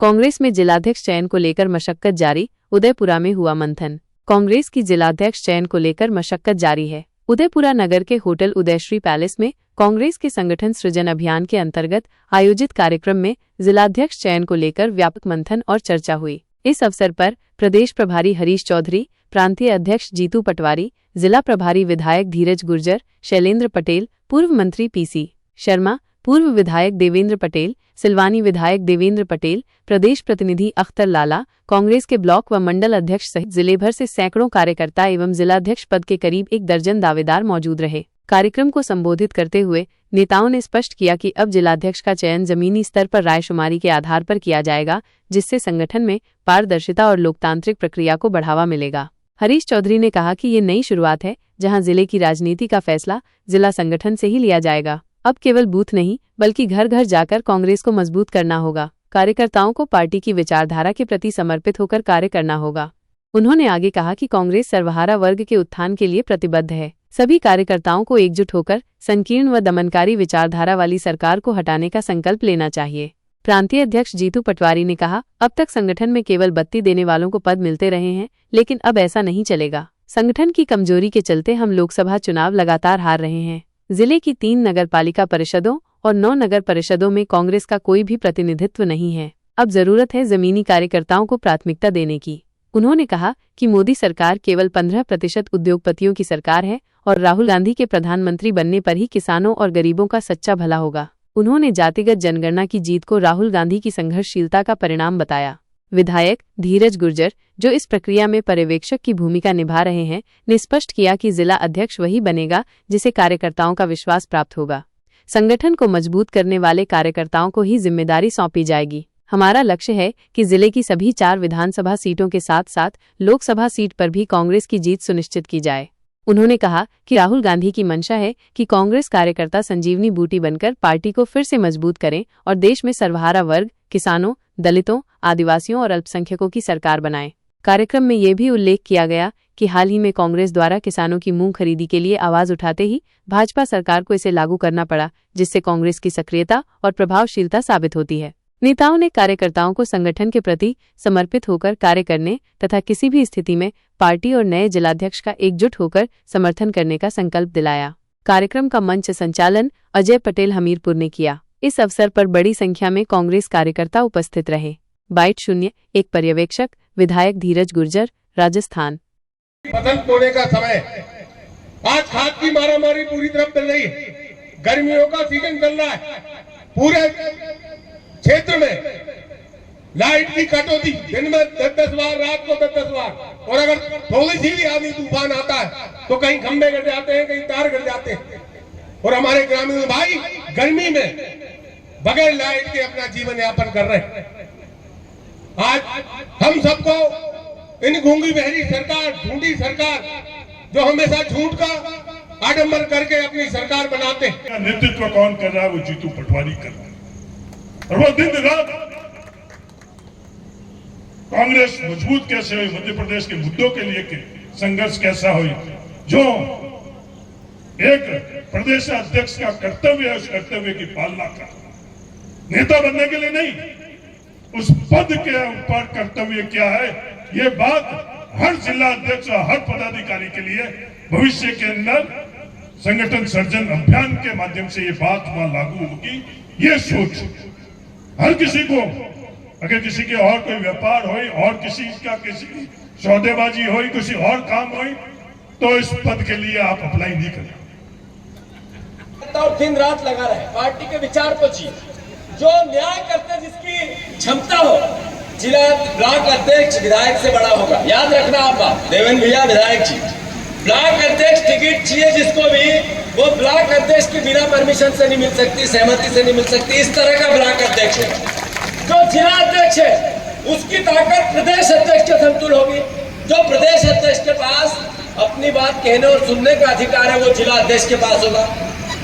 कांग्रेस में जिलाध्यक्ष चयन को लेकर मशक्कत जारी, उदयपुरा में हुआ मंथन। कांग्रेस की जिलाध्यक्ष चयन को लेकर मशक्कत जारी है। उदयपुरा नगर के होटल उदयश्री पैलेस में कांग्रेस के संगठन सृजन अभियान के अंतर्गत आयोजित कार्यक्रम में जिलाध्यक्ष चयन को लेकर व्यापक मंथन और चर्चा हुई। इस अवसर पर प्रदेश प्रभारी हरीश चौधरी, प्रांतीय अध्यक्ष जीतू पटवारी, जिला प्रभारी विधायक धीरज गुर्जर, शैलेंद्र पटेल, पूर्व मंत्री पीसी शर्मा, पूर्व विधायक देवेंद्र पटेल, सिलवानी विधायक देवेंद्र पटेल, प्रदेश प्रतिनिधि अख्तर लाला, कांग्रेस के ब्लॉक व मंडल अध्यक्ष सहित जिले भर से सैकड़ों कार्यकर्ता एवं जिलाध्यक्ष पद के करीब 1 दर्जन दावेदार मौजूद रहे। कार्यक्रम को संबोधित करते हुए नेताओं ने स्पष्ट किया कि अब जिलाध्यक्ष का चयन जमीनी स्तर पर रायशुमारी के आधार पर किया जाएगा, जिससे संगठन में पारदर्शिता और लोकतांत्रिक प्रक्रिया को बढ़ावा मिलेगा। हरीश चौधरी ने कहा कि ये नई शुरुआत है, जहां जिले की राजनीति का फैसला जिला संगठन से ही लिया जाएगा। अब केवल बूथ नहीं बल्कि घर घर जाकर कांग्रेस को मजबूत करना होगा। कार्यकर्ताओं को पार्टी की विचारधारा के प्रति समर्पित होकर कार्य करना होगा। उन्होंने आगे कहा कि कांग्रेस सर्वहारा वर्ग के उत्थान के लिए प्रतिबद्ध है। सभी कार्यकर्ताओं को एकजुट होकर संकीर्ण व दमनकारी विचारधारा वाली सरकार को हटाने का संकल्प लेना चाहिए। प्रांतीय अध्यक्ष जीतू पटवारी ने कहा, अब तक संगठन में केवल बत्ती देने वालों को पद मिलते रहे हैं, लेकिन अब ऐसा नहीं चलेगा। संगठन की कमजोरी के चलते हम लोकसभा चुनाव लगातार हार रहे हैं। जिले की 3 नगरपालिका परिषदों और 9 नगर परिषदों में कांग्रेस का कोई भी प्रतिनिधित्व नहीं है। अब जरूरत है जमीनी कार्यकर्ताओं को प्राथमिकता देने की। उन्होंने कहा कि मोदी सरकार केवल 15% उद्योगपतियों की सरकार है और राहुल गांधी के प्रधानमंत्री बनने पर ही किसानों और गरीबों का सच्चा भला होगा। उन्होंने जातिगत जनगणना की जीत को राहुल गांधी की संघर्षशीलता का परिणाम बताया। विधायक धीरज गुर्जर, जो इस प्रक्रिया में पर्यवेक्षक की भूमिका निभा रहे हैं, ने स्पष्ट किया कि जिला अध्यक्ष वही बनेगा जिसे कार्यकर्ताओं का विश्वास प्राप्त होगा। संगठन को मजबूत करने वाले कार्यकर्ताओं को ही जिम्मेदारी सौंपी जाएगी। हमारा लक्ष्य है कि जिले की सभी 4 विधानसभा सीटों के साथ साथ लोकसभा सीट पर भी कांग्रेस की जीत सुनिश्चित की जाए। उन्होंने कहा कि राहुल गांधी की मंशा है कि कांग्रेस कार्यकर्ता संजीवनी बूटी बनकर पार्टी को फिर से मजबूत करें और देश में सर्वहारा वर्ग, किसानों, दलितों, आदिवासियों और अल्पसंख्यकों की सरकार बनाएं। कार्यक्रम में ये भी उल्लेख किया गया कि हाल ही में कांग्रेस द्वारा किसानों की मूंग खरीदी के लिए आवाज उठाते ही भाजपा सरकार को इसे लागू करना पड़ा, जिससे कांग्रेस की सक्रियता और प्रभावशीलता साबित होती है। नेताओं ने कार्यकर्ताओं को संगठन के प्रति समर्पित होकर कार्य करने तथा किसी भी स्थिति में पार्टी और नए जिलाध्यक्ष का एकजुट होकर समर्थन करने का संकल्प दिलाया। कार्यक्रम का मंच संचालन अजय पटेल हमीरपुर ने किया। इस अवसर पर बड़ी संख्या में कांग्रेस कार्यकर्ता उपस्थित रहे। बाइट 0-1 पर्यवेक्षक विधायक धीरज गुर्जर, राजस्थान। फसल बोने का समय, आज खाद की मारामारी पूरी तरफ चल रही है। गर्मियों का सीजन चल रहा है। पूरे क्षेत्र में लाइट की कटौती, दिन में 10-10 बार, रात को 10-10 बार, और अगर थोड़ी सी भी आंधी तूफान आता है तो कहीं खंभे गिर जाते हैं, कहीं तार गिर जाते हैं। और हमारे ग्रामीण भाई गर्मी में बगैर लाइट के अपना जीवन यापन कर रहे हैं। आज हम सबको इन गूंगी बहरी सरकार, झूठी सरकार, जो हमेशा झूठ का आडंबर करके अपनी सरकार बनाते हैं। नेतृत्व कौन कर रहा है? वो जीतू पटवारी कर रहा है। और वो दिन रात कांग्रेस मजबूत कैसे हुई, मध्य प्रदेश के मुद्दों के लिए संघर्ष कैसा हुई, जो एक प्रदेश अध्यक्ष का कर्तव्य है, उस कर्तव्य की पालना कर। नेता बनने के लिए नहीं, उस पद के ऊपर कर्तव्य क्या है, ये बात हर जिला अध्यक्ष और हर पदाधिकारी के लिए भविष्य के अंदर संगठन सर्जन अभियान के माध्यम से ये बात वहां लागू होगी। ये सोच हर किसी को, अगर किसी के और कोई व्यापार हो और किसी का किसी की सौदेबाजी हो, किसी और काम हो, तो इस पद के लिए आप अप्लाई नहीं करें। और दिन रात लगा रहे पार्टी के विचार को जी, जो न्याय करते जिसकी क्षमता हो, जिला ब्लॉक अध्यक्ष विधायक से बड़ा होगा। याद रखना आप बात, देवेंद्र भैया विधायक जी, ब्लॉक अध्यक्ष टिकट चाहिए जिसको भी, वो ब्लॉक अध्यक्ष की बिना परमिशन से नहीं मिल सकती, सहमति से नहीं मिल सकती। इस तरह का ब्लॉक अध्यक्ष है। जो जिला अध्यक्ष है उसकी ताकत प्रदेश अध्यक्ष के समतुल होगी। जो प्रदेश अध्यक्ष के पास अपनी बात कहने और सुनने का अधिकार है, वो जिला अध्यक्ष के पास होगा।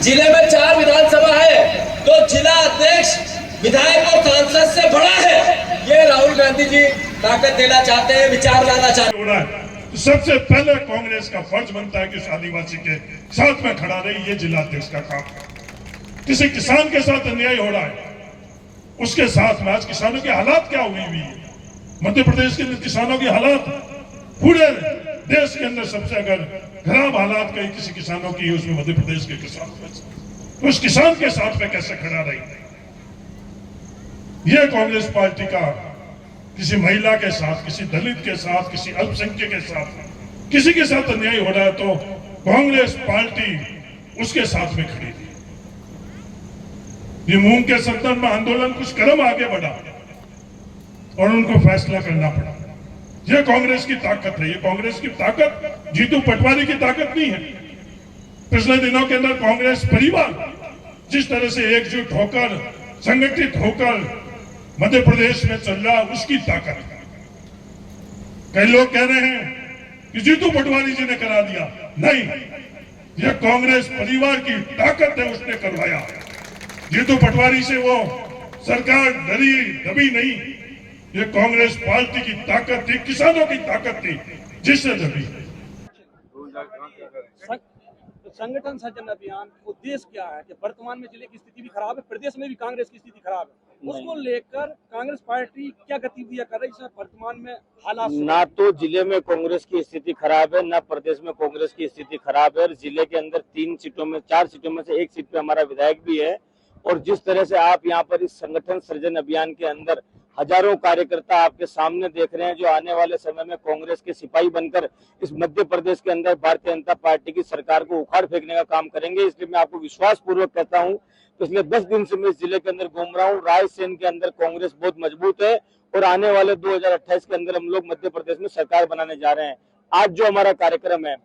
जिले में 4 विधानसभा है, तो जिला अध्यक्ष विधायक और सांसद से बड़ा है। ये राहुल गांधी जी ताकत देना चाहते हैं, विचार लाना चाहते हैं। तो सबसे पहले कांग्रेस का फर्ज बनता है कि उस आदिवासी के साथ में खड़ा रही। ये जिला अध्यक्ष का काम है। किसी किसान के साथ अन्याय हो रहा है, उसके साथ में आज किसानों की हालात क्या हुई है। मध्य प्रदेश के अंदर किसानों की हालात पूरे देश के अंदर सबसे अगर खराब हालात कहीं किसी किसानों की है उसमें मध्य प्रदेश के किसान, तो उस किसान के साथ में कैसे खड़ा रही। यह कांग्रेस पार्टी का किसी महिला के साथ, किसी दलित के साथ, किसी अल्पसंख्यक के साथ, किसी के साथ अन्याय हो रहा है तो कांग्रेस पार्टी उसके साथ में खड़ी थी। ये मूंग के संदर्भ में आंदोलन कुछ कदम आगे बढ़ा और उनको फैसला करना पड़ा। यह कांग्रेस की ताकत है। ये कांग्रेस की ताकत जीतू पटवारी की ताकत नहीं है। पिछले दिनों के अंदर कांग्रेस परिवार जिस तरह से एकजुट होकर, संगठित होकर मध्य प्रदेश में चल रहा, उसकी ताकत। कई लोग कह रहे हैं कि जीतू पटवारी जी ने करा दिया। नहीं, यह कांग्रेस परिवार की ताकत है, उसने करवाया। जीतू पटवारी से वो सरकार डरी दबी नहीं, ये कांग्रेस पार्टी की ताकत थी, किसानों की ताकत थी, जिससे दबी। संगठन सृजन अभियान उद्देश्य क्या है कि वर्तमान में जिले की स्थिति भी खराब है, प्रदेश में भी कांग्रेस की स्थिति खराब है, उसको लेकर कांग्रेस पार्टी क्या गतिविधियां कर रही है वर्तमान में हालात? ना तो जिले में कांग्रेस की स्थिति खराब है, ना प्रदेश में कांग्रेस की स्थिति खराब है। जिले के अंदर 4 सीटों में से 1 सीट पे हमारा विधायक भी है। और जिस तरह से आप यहाँ पर इस संगठन सृजन अभियान के अंदर हजारों कार्यकर्ता आपके सामने देख रहे हैं, जो आने वाले समय में कांग्रेस के सिपाही बनकर इस मध्य प्रदेश के अंदर भारतीय जनता पार्टी की सरकार को उखाड़ फेंकने का काम करेंगे। इसलिए मैं आपको विश्वास पूर्वक कहता हूं, पिछले 10 दिन से मैं इस जिले के अंदर घूम रहा हूं। रायसेन के अंदर कांग्रेस बहुत मजबूत है और आने वाले 2028 के अंदर हम लोग मध्य प्रदेश में सरकार बनाने जा रहे हैं। आज जो हमारा कार्यक्रम है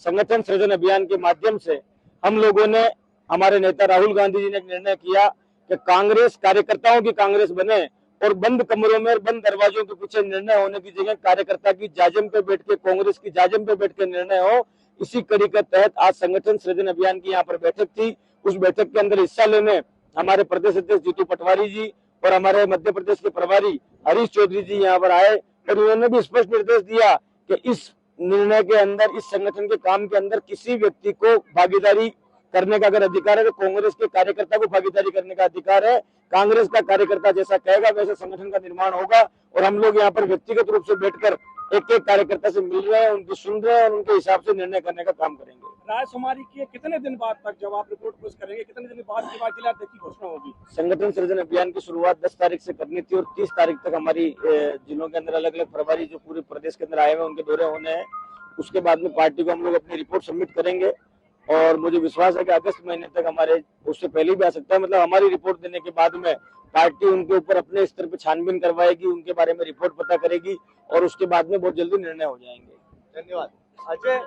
संगठन सृजन अभियान के माध्यम से, हम लोगों ने, हमारे नेता राहुल गांधी जी ने एक निर्णय किया कि कांग्रेस कार्यकर्ताओं की कांग्रेस बने और बंद कमरों में और बंद दरवाजों के पीछे निर्णय होने की जगह कार्यकर्ता की जाजम पे बैठ के, कांग्रेस की जाजम पे बैठ के निर्णय हो। इसी कड़ी के तहत आज संगठन सृजन अभियान की यहाँ पर बैठक थी। उस बैठक के अंदर हिस्सा लेने हमारे प्रदेश अध्यक्ष जीतू पटवारी जी और हमारे मध्य प्रदेश के प्रभारी हरीश चौधरी जी यहाँ पर आए और उन्होंने भी स्पष्ट निर्देश दिया कि इस निर्णय के अंदर, इस संगठन के काम के अंदर किसी व्यक्ति को भागीदारी करने का अगर अधिकार है तो कांग्रेस के कार्यकर्ता को भागीदारी करने का अधिकार है। कांग्रेस का कार्यकर्ता जैसा कहेगा वैसे संगठन का निर्माण होगा और हम लोग यहाँ पर व्यक्तिगत रूप से बैठकर एक एक कार्यकर्ता से मिल रहे हैं, उनकी सुन रहे हैं और उनके हिसाब से निर्णय करने का काम करेंगे। रायशुमारी के कितने दिन बाद तक जब आप रिपोर्ट पेश करेंगे, कितने दिन बाद के बाद जिलाध्यक्ष की घोषणा होगी? संगठन सृजन अभियान की शुरुआत 10 तारीख से करनी थी और 30 तारीख तक हमारी जिलों के अंदर अलग अलग प्रभारी जो पूरे प्रदेश के अंदर आए हुए उनके दौरे होने हैं। उसके बाद में पार्टी को हम लोग अपनी रिपोर्ट सबमिट करेंगे और मुझे विश्वास है कि अगस्त महीने तक हमारे, उससे पहले भी आ सकता है, मतलब हमारी रिपोर्ट देने के बाद में पार्टी उनके ऊपर अपने स्तर पर छानबीन करवाएगी, उनके बारे में रिपोर्ट पता करेगी और उसके बाद में बहुत जल्दी निर्णय हो जाएंगे। धन्यवाद। अजय